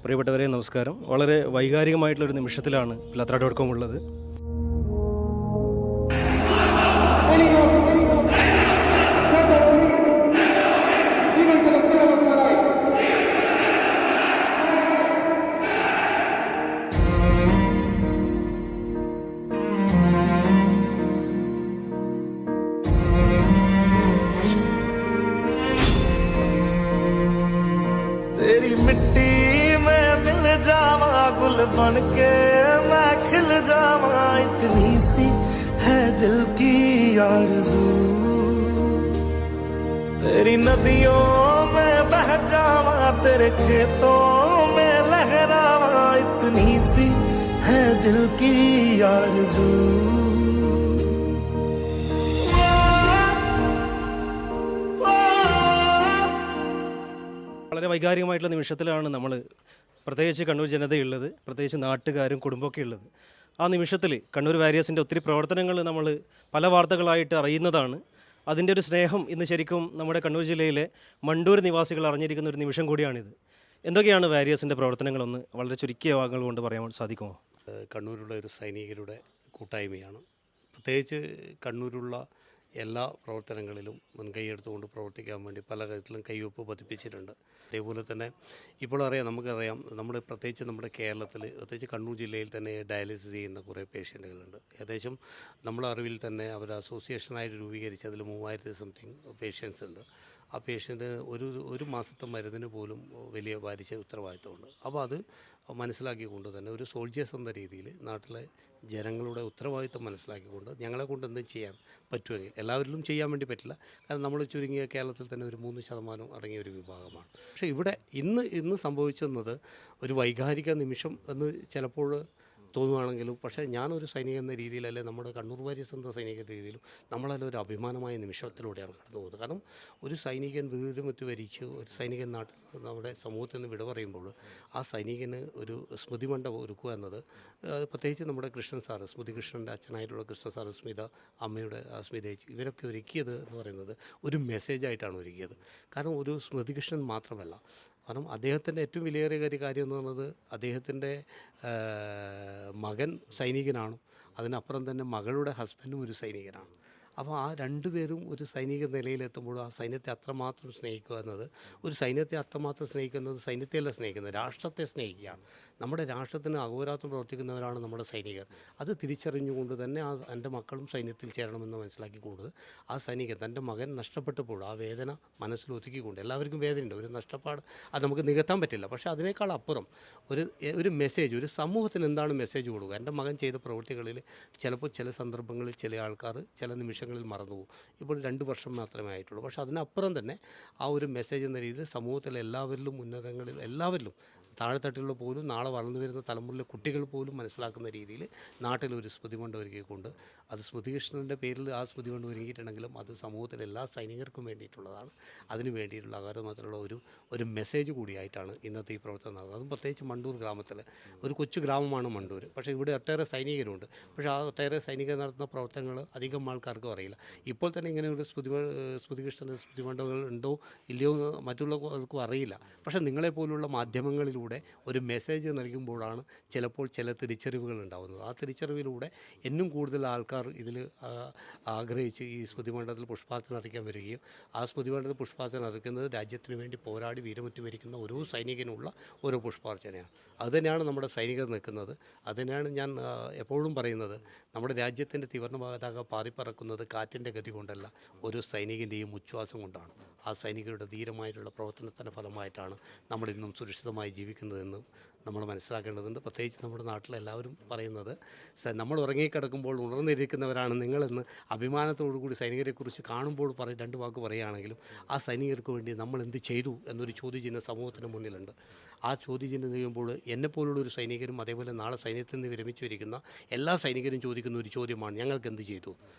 പ്രിയപ്പെട്ടവരെ നമസ്കാരം. വളരെ വൈകാരികമായിട്ടുള്ളൊരു നിമിഷത്തിലാണ് പിലാത്തറ.com ഉള്ളത്. तेरी मिट्टी में मिल जावा, गुल बन के मैं खिल जावा, इतनी सी है दिल की आरज़ू। तेरी नदियों में बह जावा, तेरे खेतों में लहरावा, इतनी सी है दिल की आरज़ू। വളരെ വൈകാരികമായിട്ടുള്ള നിമിഷത്തിലാണ് നമ്മൾ, പ്രത്യേകിച്ച് കണ്ണൂർ ജനതയുള്ളത്, പ്രത്യേകിച്ച് നാട്ടുകാരും കുടുംബമൊക്കെ ഉള്ളത്. ആ നിമിഷത്തിൽ കണ്ണൂർ വാരിയേഴ്സിൻ്റെ ഒത്തിരി പ്രവർത്തനങ്ങൾ നമ്മൾ പല വാർത്തകളായിട്ട് അറിയുന്നതാണ്. അതിൻ്റെ ഒരു സ്നേഹം ഇന്ന് ശരിക്കും നമ്മുടെ കണ്ണൂർ ജില്ലയിലെ മണ്ടൂർ നിവാസികൾ അറിഞ്ഞിരിക്കുന്ന ഒരു നിമിഷം കൂടിയാണിത്. എന്തൊക്കെയാണ് വാരിയേഴ്സിൻ്റെ പ്രവർത്തനങ്ങളൊന്ന് വളരെ ചുരുക്കിയ വാക്കുകൾ കൊണ്ട് പറയാൻ സാധിക്കുമോ? കണ്ണൂരുള്ള ഒരു സൈനികരുടെ കൂട്ടായ്മയാണ്. പ്രത്യേകിച്ച് കണ്ണൂരുള്ള എല്ലാ പ്രവർത്തനങ്ങളിലും മുൻകൈയെടുത്തുകൊണ്ട് പ്രവർത്തിക്കാൻ വേണ്ടി പല കാര്യത്തിലും കൈവപ്പ് പതിപ്പിച്ചിട്ടുണ്ട്. അതേപോലെ തന്നെ ഇപ്പോൾ നമുക്കറിയാം പ്രത്യേകിച്ച് നമ്മുടെ കേരളത്തിൽ, പ്രത്യേകിച്ച് കണ്ണൂർ ജില്ലയിൽ തന്നെ ഡയാലിസിസ് ചെയ്യുന്ന കുറേ പേഷ്യൻറ്റുകളുണ്ട്. ഏകദേശം നമ്മുടെ അറിവിൽ തന്നെ അവർ അസോസിയേഷനായിട്ട് രൂപീകരിച്ച് അതിൽ 3000 സംതിങ് പേഷ്യൻസ് ഉണ്ട്. ആ പേഷ്യൻ്റ് ഒരു മാസത്തെ മരുന്നിന് പോലും വലിയ ഭാരിച്ച ഉത്തരവാദിത്തമുണ്ട്. അപ്പോൾ അത് മനസ്സിലാക്കിക്കൊണ്ട് തന്നെ ഒരു സോൾജിയേഴ്സ് എന്ന രീതിയിൽ നാട്ടിലെ ജനങ്ങളുടെ ഉത്തരവാദിത്തം മനസ്സിലാക്കിക്കൊണ്ട് ഞങ്ങളെ കൊണ്ട് എന്തും ചെയ്യാൻ പറ്റുമെങ്കിൽ, എല്ലാവരിലും ചെയ്യാൻ വേണ്ടി പറ്റില്ല, കാരണം നമ്മൾ ചുരുങ്ങിയ കേരളത്തിൽ തന്നെ ഒരു 3% അടങ്ങിയ ഒരു വിഭാഗമാണ്. പക്ഷേ ഇവിടെ ഇന്ന് സംഭവിച്ചെന്നത് ഒരു വൈകാരിക നിമിഷം എന്ന് ചിലപ്പോൾ തോന്നുകയാണെങ്കിലും, പക്ഷേ ഞാനൊരു സൈനികൻ എന്ന രീതിയിൽ, അല്ലെങ്കിൽ നമ്മുടെ കണ്ണൂർ വാരിയേഴ്സ് എന്ന സൈനിക രീതിയിലും നമ്മളെല്ലാം ഒരു അഭിമാനമായ നിമിഷത്തിലൂടെയാണ് കടന്നു പോകുന്നത്. കാരണം ഒരു സൈനികൻ വീടുമറ്റ് വരിച്ച് ഒരു സൈനികൻ നമ്മുടെ സമൂഹത്തിൽ നിന്ന് വിട പറയുമ്പോൾ ആ സൈനികന് ഒരു സ്മൃതി മണ്ഡപം ഒരുക്കുക എന്നത്, പ്രത്യേകിച്ച് നമ്മുടെ കൃഷ്ണൻ സാറ്, സ്മൃതി കൃഷ്ണൻ്റെ അച്ഛനായിട്ടുള്ള കൃഷ്ണൻ സാറ്, സ്മിത അമ്മയുടെ സ്മിതേച്ചി, ഇവരൊക്കെ ഒരുക്കിയത് എന്ന് പറയുന്നത് ഒരു മെസ്സേജായിട്ടാണ് ഒരുക്കിയത്. കാരണം ഒരു സ്മൃതി കൃഷ്ണൻ മാത്രമല്ല, കാരണം അദ്ദേഹത്തിൻ്റെ ഏറ്റവും വിലയേറിയ കാര്യം എന്ന് പറയുന്നത് അദ്ദേഹത്തിൻ്റെ മകൻ സൈനികനാണ്, അതിനപ്പുറം തന്നെ മകളുടെ ഹസ്ബൻഡും ഒരു സൈനികനാണ്. അപ്പോൾ ആ രണ്ടുപേരും ഒരു സൈനിക നിലയിലെത്തുമ്പോൾ ആ സൈന്യത്തെ അത്രമാത്രം സ്നേഹിക്കുക എന്നത്, ഒരു സൈന്യത്തെ അത്രമാത്രം സ്നേഹിക്കുന്നത് സൈന്യത്തെയല്ല സ്നേഹിക്കുന്നത്, രാഷ്ട്രത്തെ സ്നേഹിക്കുകയാണ്. നമ്മുടെ രാഷ്ട്രത്തിന് അഹോരാത്രം പ്രവർത്തിക്കുന്നവരാണ് നമ്മുടെ സൈനികർ. അത് തിരിച്ചറിഞ്ഞുകൊണ്ട് തന്നെ എൻ്റെ മക്കളും സൈന്യത്തിൽ ചേരണമെന്ന് മനസ്സിലാക്കിക്കൊണ്ട് ആ സൈനികൻ തൻ്റെ മകൻ നഷ്ടപ്പെട്ടപ്പോൾ ആ വേദന മനസ്സിലൊതുക്കിക്കൊണ്ട്, എല്ലാവർക്കും വേദനയുണ്ട്, ഒരു നഷ്ടപ്പാട് അത് നമുക്ക് നികത്താൻ പറ്റില്ല, പക്ഷേ അതിനേക്കാൾ അപ്പുറം ഒരു മെസ്സേജ്, ഒരു സമൂഹത്തിന് എന്താണ് മെസ്സേജ് കൊടുക്കുക. എൻ്റെ മകൻ ചെയ്ത പ്രവൃത്തികളിൽ ചിലപ്പോൾ ചില സന്ദർഭങ്ങളിൽ ചില ആൾക്കാർ ചില നിമിഷങ്ങളിൽ മറന്നുപോകും. ഇപ്പോൾ 2 വർഷം മാത്രമേ ആയിട്ടുള്ളൂ. പക്ഷേ അതിനപ്പുറം തന്നെ ആ ഒരു മെസ്സേജ് എന്ന രീതിയിൽ സമൂഹത്തിലെ എല്ലാവരിലും, ഉന്നതങ്ങളിൽ എല്ലാവരിലും, താഴെത്തട്ടിലുള്ള പോലും, നാളെ വളർന്നു വരുന്ന തലമുറയിലെ കുട്ടികൾ പോലും മനസ്സിലാക്കുന്ന രീതിയിൽ നാട്ടിലൊരു സ്മൃതി മണ്ഡപം ഒരുക്കിക്കൊണ്ട്, അത് സ്മൃതി കൃഷ്ണൻ്റെ പേരിൽ ആ സ്മൃതി മണ്ഡപം ഒരുക്കിയിട്ടുണ്ടെങ്കിലും അത് സമൂഹത്തിലെ എല്ലാ സൈനികർക്കും വേണ്ടിയിട്ടുള്ളതാണ്. അതിന് വേണ്ടിയിട്ടുള്ള അകാരമായിട്ടുള്ള ഒരു മെസ്സേജ് കൂടിയായിട്ടാണ് ഇന്നത്തെ ഈ പ്രവർത്തനം നടന്നത്. അതും പ്രത്യേകിച്ച് മണ്ടൂർ ഗ്രാമത്തിൽ, ഒരു കൊച്ചു ഗ്രാമമാണ് മണ്ടൂർ, പക്ഷേ ഇവിടെ ഒട്ടേറെ സൈനികരുണ്ട്. പക്ഷേ ആ ഒട്ടേറെ സൈനികർ നടത്തുന്ന പ്രവർത്തനങ്ങൾ അധികം ആൾക്കാർക്കും അറിയില്ല. ഇപ്പോൾ തന്നെ ഇങ്ങനെ ഒരു സ്മൃതി കൃഷ്ണൻ്റെ സ്മൃതി മണ്ഡപങ്ങൾ ഉണ്ടോ ഇല്ലയോ എന്ന് മറ്റുള്ളവർക്കും അറിയില്ല. പക്ഷേ നിങ്ങളെപ്പോലുള്ള മാധ്യമങ്ങളിലൂടെ ഒരു മെസ്സേജ് നൽകുമ്പോഴാണ് ചിലപ്പോൾ ചില തിരിച്ചറിവുകൾ ഉണ്ടാകുന്നത്. ആ തിരിച്ചറിവിലൂടെ എന്നും കൂടുതൽ ആൾക്കാർ ഇതിൽ ആഗ്രഹിച്ച് ഈ സ്മൃതി മണ്ഡപത്തിൽ പുഷ്പാർച്ചന അർപ്പിക്കാൻ വരികയും, ആ സ്മൃതി മണ്ഡപത്തിൽ പുഷ്പാർച്ചന അർപ്പിക്കുന്നത് രാജ്യത്തിന് വേണ്ടി പോരാടി വീരമറ്റ് വരിക്കുന്ന ഓരോ സൈനികനുള്ള ഓരോ പുഷ്പാർച്ചനയാണ്. അതുതന്നെയാണ് നമ്മുടെ സൈനികർ നിൽക്കുന്നത്. അതുതന്നെയാണ് ഞാൻ എപ്പോഴും പറയുന്നത്, നമ്മുടെ രാജ്യത്തിൻ്റെ ത്രിവർണ്ണ പതാക പാറിപ്പറക്കുന്നത് കാറ്റിൻ്റെ ഗതി കൊണ്ടല്ല, ഒരു സൈനികൻ്റെയും ഉച്ഛ്വാസം കൊണ്ടാണ്. ആ സൈനികരുടെ ധീരമായിട്ടുള്ള പ്രവർത്തനത്തിൻ്റെ ഫലമായിട്ടാണ് നമ്മളിന്നും സുരക്ഷിതമായി ജീവിക്കുന്നതെന്നും നമ്മൾ മനസ്സിലാക്കേണ്ടതുണ്ട്. പ്രത്യേകിച്ച് നമ്മുടെ നാട്ടിലെല്ലാവരും പറയുന്നത്, നമ്മൾ ഉറങ്ങിക്കിടക്കുമ്പോൾ ഉണർന്നിരിക്കുന്നവരാണ് നിങ്ങളെന്ന് അഭിമാനത്തോടു കൂടി സൈനികരെക്കുറിച്ച് കാണുമ്പോൾ 2 വാക്ക് പറയുകയാണെങ്കിലും, ആ സൈനികർക്ക് വേണ്ടി നമ്മൾ എന്ത് ചെയ്തു എന്നൊരു ചോദ്യചിഹ്നം സമൂഹത്തിന് മുന്നിലുണ്ട്. ആ ചോദ്യചിഹ്നം ചെയ്യുമ്പോൾ എന്നെപ്പോലുള്ള ഒരു സൈനികരും, അതേപോലെ നാളെ സൈന്യത്തിൽ നിന്ന് വിരമിച്ചു വരിക്കുന്ന എല്ലാ സൈനികരും ചോദിക്കുന്ന ഒരു ചോദ്യമാണ്, ഞങ്ങൾക്ക് എന്ത് ചെയ്തു.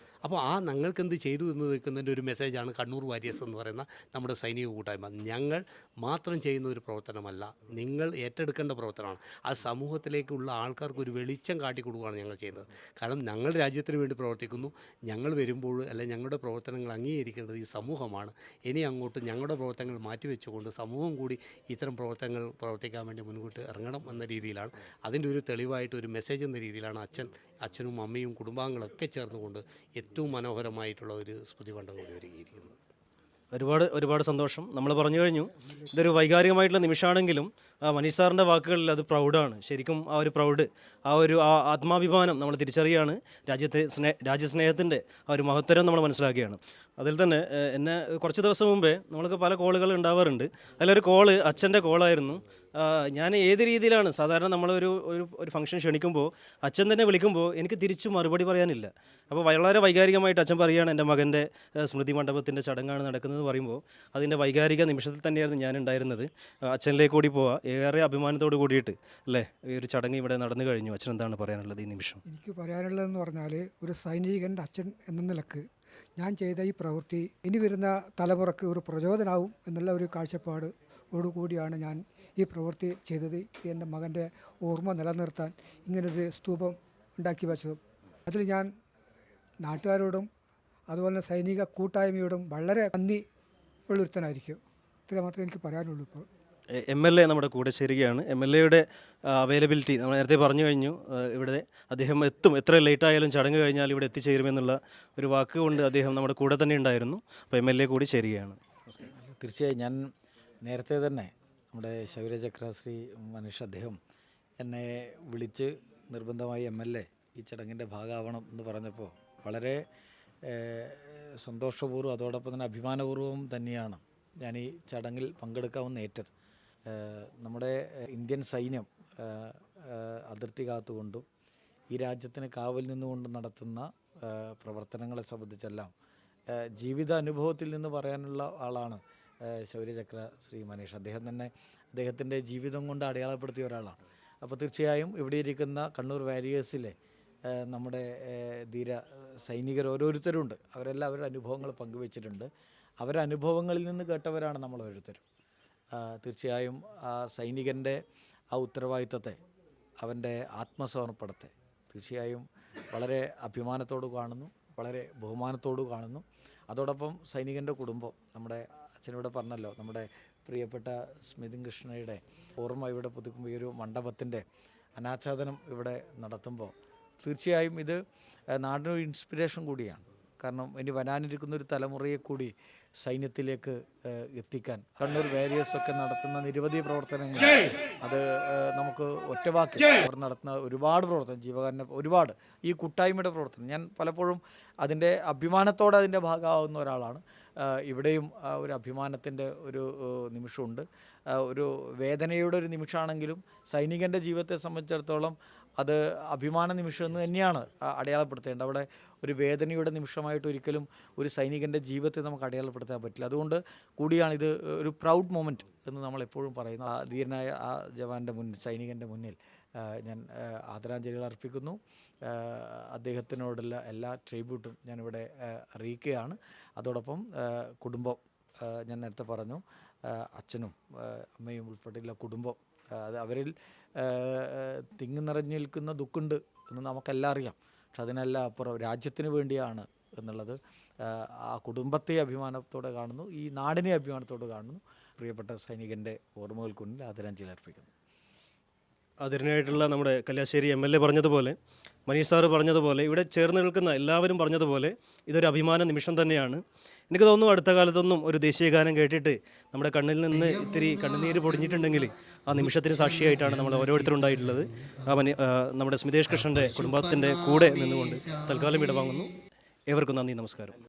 അപ്പോൾ ആ ഞങ്ങൾക്ക് എന്ത് ചെയ്തു എന്ന് നിൽക്കുന്നതിൻ്റെ ഒരു മെസ്സേജാണ് കണ്ണൂർ വാരിയേഴ്സ് എന്ന് പറയുന്ന നമ്മുടെ സൈനിക കൂട്ടായ്മ. ഞങ്ങൾ മാത്രം ചെയ്യുന്ന ഒരു പ്രവർത്തനമല്ല, നിങ്ങൾ ഞങ്ങൾ ഏറ്റെടുക്കേണ്ട പ്രവർത്തനമാണ്. അത് സമൂഹത്തിലേക്കുള്ള ആൾക്കാർക്ക് ഒരു വെളിച്ചം കാട്ടിക്കൊടുക്കുകയാണ് ഞങ്ങൾ ചെയ്യുന്നത്. കാരണം ഞങ്ങൾ രാജ്യത്തിന് വേണ്ടി പ്രവർത്തിക്കുന്നു. ഞങ്ങൾ വരുമ്പോൾ ഞങ്ങളുടെ പ്രവർത്തനങ്ങൾ അംഗീകരിക്കേണ്ടത് ഈ സമൂഹമാണ്. ഇനി അങ്ങോട്ട് ഞങ്ങളുടെ പ്രവർത്തനങ്ങൾ മാറ്റിവെച്ചുകൊണ്ട് സമൂഹം കൂടി ഇത്തരം പ്രവർത്തനങ്ങൾ പ്രവർത്തിക്കാൻ വേണ്ടി മുൻകൂട്ട് ഇറങ്ങണം എന്ന രീതിയിലാണ്. അതിൻ്റെ ഒരു തെളിവായിട്ട് ഒരു മെസ്സേജ് എന്ന രീതിയിലാണ് അച്ഛനും അമ്മയും കുടുംബാംഗങ്ങളൊക്കെ ചേർന്നുകൊണ്ട് ഏറ്റവും മനോഹരമായിട്ടുള്ള ഒരു സ്മൃതി മണ്ഡപം കൂടി ഒരുക്കിയിരിക്കുന്നത്. ഒരുപാട് സന്തോഷം. നമ്മൾ പറഞ്ഞു കഴിഞ്ഞു, ഇതൊരു വൈകാരികമായിട്ടുള്ള നിമിഷമാണെങ്കിലും മനീഷ് സാറിൻ്റെ വാക്കുകളിൽ അത് പ്രൗഡാണ്. ശരിക്കും ആ ഒരു പ്രൗഡ്, ആ ആത്മാഭിമാനം നമ്മൾ തിരിച്ചറിയാണ്. രാജ്യസ്നേഹത്തിൻ്റെ ആ ഒരു മഹത്തരം നമ്മൾ മനസ്സിലാക്കുകയാണ്. അതിൽ തന്നെ എന്നെ കുറച്ച് ദിവസം മുമ്പേ നമ്മൾക്ക് പല കോളുകൾ ഉണ്ടാവാറുണ്ട്. അതിലൊരു കോള് അച്ഛൻ്റെ കോളായിരുന്നു. ഞാൻ ഏത് രീതിയിലാണ് സാധാരണ നമ്മളൊരു ഒരു ഫംഗ്ഷൻ ക്ഷണിക്കുമ്പോൾ അച്ഛൻ തന്നെ വിളിക്കുമ്പോൾ എനിക്ക് തിരിച്ചു മറുപടി പറയാനില്ല. അപ്പോൾ വളരെ വൈകാരികമായിട്ട് അച്ഛൻ പറയുകയാണ് എൻ്റെ മകൻ്റെ സ്മൃതി മണ്ഡപത്തിൻ്റെ ചടങ്ങാണ് നടക്കുന്നത് പറയുമ്പോൾ അതിൻ്റെ വൈകാരിക നിമിഷത്തിൽ തന്നെയായിരുന്നു ഞാൻ ഉണ്ടായിരുന്നത്. അച്ഛനിലേക്ക് കൂടി പോവാം, ഏറെ അഭിമാനത്തോട് കൂടിയിട്ട് അല്ലേ ഈ ഒരു ചടങ്ങ് ഇവിടെ നടന്നു കഴിഞ്ഞു. അച്ഛൻ എന്താണ് പറയാനുള്ളത് ഈ നിമിഷം? എനിക്ക് പറയാനുള്ളതെന്ന് പറഞ്ഞാൽ, ഒരു സൈനികൻ്റെ അച്ഛൻ എന്ന നിലക്ക് ഞാൻ ചെയ്ത ഈ പ്രവൃത്തി ഇനി വരുന്ന തലമുറക്ക് ഒരു പ്രചോദനമാവും എന്നുള്ള ഒരു കാഴ്ചപ്പാടോടുകൂടിയാണ് ഞാൻ ഈ പ്രവൃത്തി ചെയ്തത്. എൻ്റെ മകൻ്റെ ഓർമ്മ നിലനിർത്താൻ ഇങ്ങനൊരു സ്തൂപം ഉണ്ടാക്കി വെച്ചതും അതിൽ ഞാൻ നാട്ടുകാരോടും അതുപോലെ സൈനിക കൂട്ടായ്മയോടും വളരെ നന്ദി ഉള്ളൊരുത്തനായിരിക്കും. ഇത്ര മാത്രമേ എനിക്ക് പറയാനുള്ളൂ. ഇപ്പോൾ MLA നമ്മുടെ കൂടെ ചേരുകയാണ്. MLAയുടെ അവൈലബിലിറ്റി നമ്മൾ നേരത്തെ പറഞ്ഞു കഴിഞ്ഞു. ഇവിടെ അദ്ദേഹം എത്തും, എത്ര ലേറ്റ് ആയാലും ചടങ്ങ് കഴിഞ്ഞാൽ ഇവിടെ എത്തിച്ചേരുമെന്നുള്ള ഒരു വാക്ക് കൊണ്ട് അദ്ദേഹം നമ്മുടെ കൂടെ തന്നെ ഉണ്ടായിരുന്നു. അപ്പോൾ MLA കൂടി ചേരുകയാണ്. തീർച്ചയായും ഞാൻ നേരത്തെ തന്നെ നമ്മുടെ ശൗര്യചക്ര ശ്രീ മനീഷ് അദ്ദേഹം എന്നെ വിളിച്ച് നിർബന്ധമായി MLA ഈ ചടങ്ങിൻ്റെ ഭാഗമാവണം എന്ന് പറഞ്ഞപ്പോൾ വളരെ സന്തോഷപൂർവ്വം അതോടൊപ്പം തന്നെ അഭിമാനപൂർവ്വം തന്നെയാണ് ഞാൻ ഈ ചടങ്ങിൽ പങ്കെടുക്കാമെന്ന് ഏറ്റത്. നമ്മുടെ ഇന്ത്യൻ സൈന്യം അതിർത്തി കാത്തുകൊണ്ടും ഈ രാജ്യത്തിന് കാവൽ നിന്നുകൊണ്ട് നടത്തുന്ന പ്രവർത്തനങ്ങളെ സംബന്ധിച്ചെല്ലാം ജീവിത അനുഭവത്തിൽ നിന്ന് പറയാനുള്ള ആളാണ് ശൗര്യചക്ര ശ്രീ മനീഷ്. അദ്ദേഹം തന്നെ അദ്ദേഹത്തിൻ്റെ ജീവിതം കൊണ്ട് അടയാളപ്പെടുത്തിയ ഒരാളാണ്. അപ്പോൾ തീർച്ചയായും ഇവിടെ ഇരിക്കുന്ന കണ്ണൂർ വാരിയേഴ്സിലെ നമ്മുടെ ധീര സൈനികർ ഓരോരുത്തരുണ്ട്. അവരെല്ലാം അവരുടെ അനുഭവങ്ങൾ പങ്കുവച്ചിട്ടുണ്ട്. അവരുടെ അനുഭവങ്ങളിൽ നിന്ന് കേട്ടവരാണ് നമ്മൾ ഓരോരുത്തരും. തീർച്ചയായും ആ സൈനികൻ്റെ ആ ഉത്തരവാദിത്തത്തെ, അവൻ്റെ ആത്മസമർപ്പണത്തെ തീർച്ചയായും വളരെ അഭിമാനത്തോട് കാണുന്നു, വളരെ ബഹുമാനത്തോട് കാണുന്നു. അതോടൊപ്പം സൈനികൻ്റെ കുടുംബം, നമ്മുടെ അച്ഛനിവിടെ പറഞ്ഞല്ലോ, നമ്മുടെ പ്രിയപ്പെട്ട സ്മിതി കൃഷ്ണയുടെ ഓർമ്മ ഇവിടെ പുതുക്കുമ്പോൾ ഈ ഒരു മണ്ഡപത്തിൻ്റെ അനാച്ഛാദനം ഇവിടെ നടത്തുമ്പോൾ തീർച്ചയായും ഇത് നാടിനൊരു ഇൻസ്പിറേഷൻ കൂടിയാണ്. കാരണം ഇനി വരാനിരിക്കുന്ന ഒരു തലമുറയെ കൂടി സൈന്യത്തിലേക്ക് എത്തിക്കാൻ കണ്ണൂർ വാരിയേഴ്സൊക്കെ നടത്തുന്ന നിരവധി പ്രവർത്തനങ്ങൾ, അത് നമുക്ക് ഒറ്റവാക്കി അവർ നടത്തുന്ന ഒരുപാട് പ്രവർത്തനം, ജീവകാരുണ്യ ഒരുപാട് ഈ കൂട്ടായ്മയുടെ പ്രവർത്തനം, ഞാൻ പലപ്പോഴും അതിൻ്റെ അഭിമാനത്തോടെ അതിൻ്റെ ഭാഗമാവുന്ന ഒരാളാണ്. ഇവിടെയും ഒരു അഭിമാനത്തിൻ്റെ ഒരു നിമിഷമുണ്ട്. ഒരു വേദനയുടെ ഒരു നിമിഷമാണെങ്കിലും സൈനികൻ്റെ ജീവിതത്തെ സംബന്ധിച്ചിടത്തോളം അത് അഭിമാന നിമിഷം എന്ന് തന്നെയാണ് അടയാളപ്പെടുത്തേണ്ടത്. അവിടെ ഒരു വേദനയുടെ നിമിഷമായിട്ട് ഒരിക്കലും ഒരു സൈനികൻ്റെ ജീവിതത്തെ നമുക്ക് അടയാളപ്പെടുത്താൻ പറ്റില്ല. അതുകൊണ്ട് കൂടിയാണ് ഇത് ഒരു പ്രൗഡ് മൊമെൻറ്റ് എന്ന് നമ്മളെപ്പോഴും പറയുന്നത്. ആ ധീരനായ ആ ജവാൻ്റെ മുന്നിൽ, സൈനികൻ്റെ മുന്നിൽ ഞാൻ ആദരാഞ്ജലികൾ അർപ്പിക്കുന്നു. അദ്ദേഹത്തിനോടുള്ള എല്ലാ ട്രിബ്യൂട്ടും ഞാനിവിടെ അറിയിക്കുകയാണ്. അതോടൊപ്പം കുടുംബം, ഞാൻ നേരത്തെ പറഞ്ഞു, അച്ഛനും അമ്മയും ഉൾപ്പെടെയുള്ള കുടുംബം, അത് അവരിൽ തിങ്ങി നിറഞ്ഞു നിൽക്കുന്ന ദുഃഖമുണ്ട് എന്ന് നമുക്കെല്ലാം അറിയാം. പക്ഷെ അതിനെല്ലാം അപ്പുറം രാജ്യത്തിന് വേണ്ടിയാണ് എന്നുള്ളത് ആ കുടുംബത്തെ അഭിമാനത്തോടെ കാണുന്നു, ഈ നാടിനെ അഭിമാനത്തോടെ കാണുന്നു. പ്രിയപ്പെട്ട സൈനികൻ്റെ ഓർമ്മകൾക്ക് മുന്നിൽ ആദരാഞ്ജലി അർപ്പിക്കുന്നു. അതിനായിട്ടുള്ള നമ്മുടെ കല്യാശ്ശേരി MLA പറഞ്ഞതുപോലെ, മനീഷ് സാറ് പറഞ്ഞതുപോലെ, ഇവിടെ ചേർന്ന് നിൽക്കുന്ന എല്ലാവരും പറഞ്ഞതുപോലെ ഇതൊരു അഭിമാന നിമിഷം തന്നെയാണ്. എനിക്ക് തോന്നുന്നു അടുത്ത കാലത്തൊന്നും ഒരു ദേശീയ ഗാനം കേട്ടിട്ട് നമ്മുടെ കണ്ണിൽ നിന്ന് ഇത്തിരി കണ്ണുനീര് പൊടിഞ്ഞിട്ടുണ്ടെങ്കിൽ ആ നിമിഷത്തിന് സാക്ഷിയായിട്ടാണ് നമ്മൾ ഓരോരുത്തരും ഉണ്ടായിട്ടുള്ളത്. നമ്മുടെ സ്മിതേഷ് കൃഷ്ണൻ്റെ കുടുംബത്തിൻ്റെ കൂടെ നിന്നുകൊണ്ട് തൽക്കാലം ഇടവാങ്ങുന്നു. ഏവർക്കും നന്ദി, നമസ്കാരം.